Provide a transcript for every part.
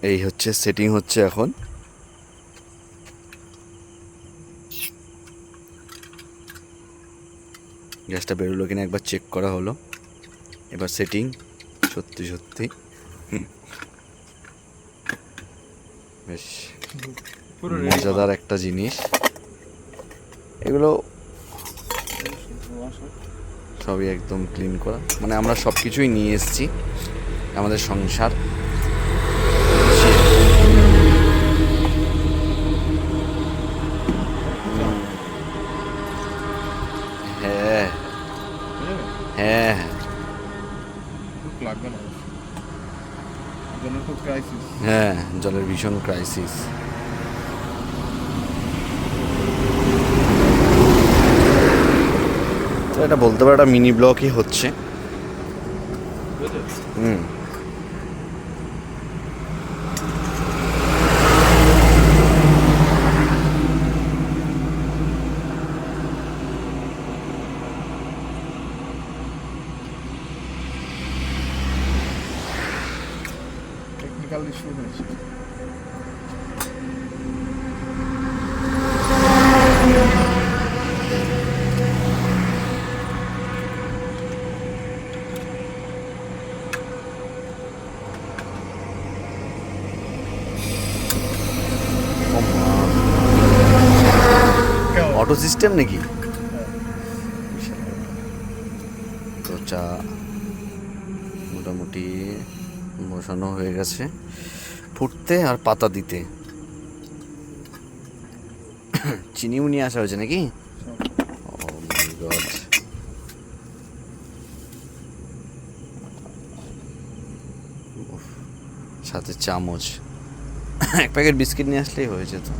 এই হচ্ছে সেটিং হচ্ছে এখন। গ্যাসটা বেরোলো কিনা একবার চেক করা হলো। এবার সেটিং সত্যি সত্যি বেশ মজাদার একটা জিনিস। এগুলো সবই একদম ক্লিন করা, মানে আমরা সব কিছুই নিয়ে এসেছি আমাদের সংসার। হ্যাঁ হ্যাঁ হ্যাঁ, জলের ভীষণ ক্রাইসিস। তো এটা বলতে পারো একটা মিনি ব্লকই হচ্ছে। হুম, টেকনিক্যাল ইস্যু হয়েছে। অটো সিস্টেম নাকি? তো চা মোটামুটি বসানো হয়ে গেছে ফুটতে, আর পাতা দিতে। চিনিও নিয়ে আসা হয়েছে নাকি? ও মাই গড। সাথে চামচ, এক প্যাকেট বিস্কিট নিয়ে আসলেই হয়েছে। তো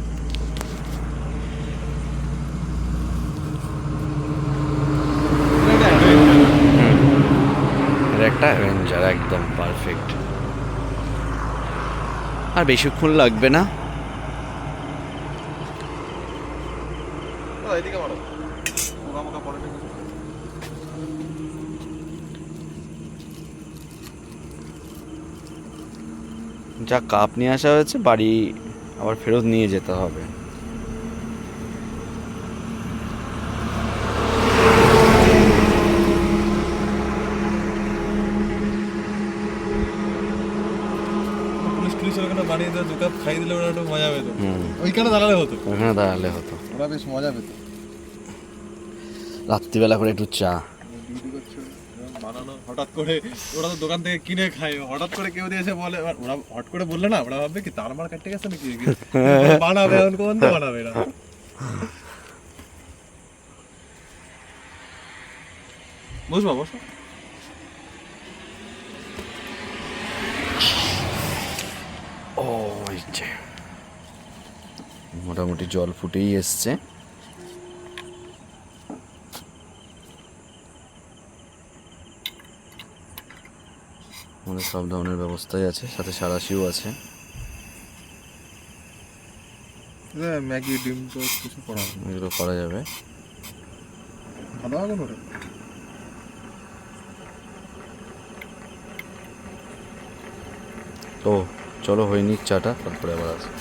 একটা অ্যাভেঞ্জার একদম পারফেক্ট। আর বেশিক্ষণ লাগবে না। যা কাপ নিয়ে আসা হয়েছে বাড়ি আবার ফেরত নিয়ে যেতে হবে। বানিয়ে দু কাপ খাই দিলে ওরা একটু মজা পেত। ওইখানে দাঁড়ালে হতো, ওখানে দাঁড়ালে হতো, ওরা বেশ মজা পেত। রাত্রিবেলা করে একটু চা ডিউটি করছে বানানো, হঠাৎ করে ওরা তো দোকান থেকে কিনে খায়, হঠাৎ করে কেউ দিয়ে এসে বলে, ওরা হট করে বললে না, ওরা ভাববে কি তার মার কাটতে গেছে নাকি, বানাবে এখন কোন তো বানাবে না। বুঝবা বসো। ও মোটামুটি জল ফুটেই এসছে। মানে সব ধরনের ব্যবস্থাই আছে, সাথে সারাশিও আছে। ম্যাগি ডিম তো কিছু করা এগুলো করা যাবে, ভালো হবে না। তো চলো হয়নি চাটা, তারপরে আবার আসি।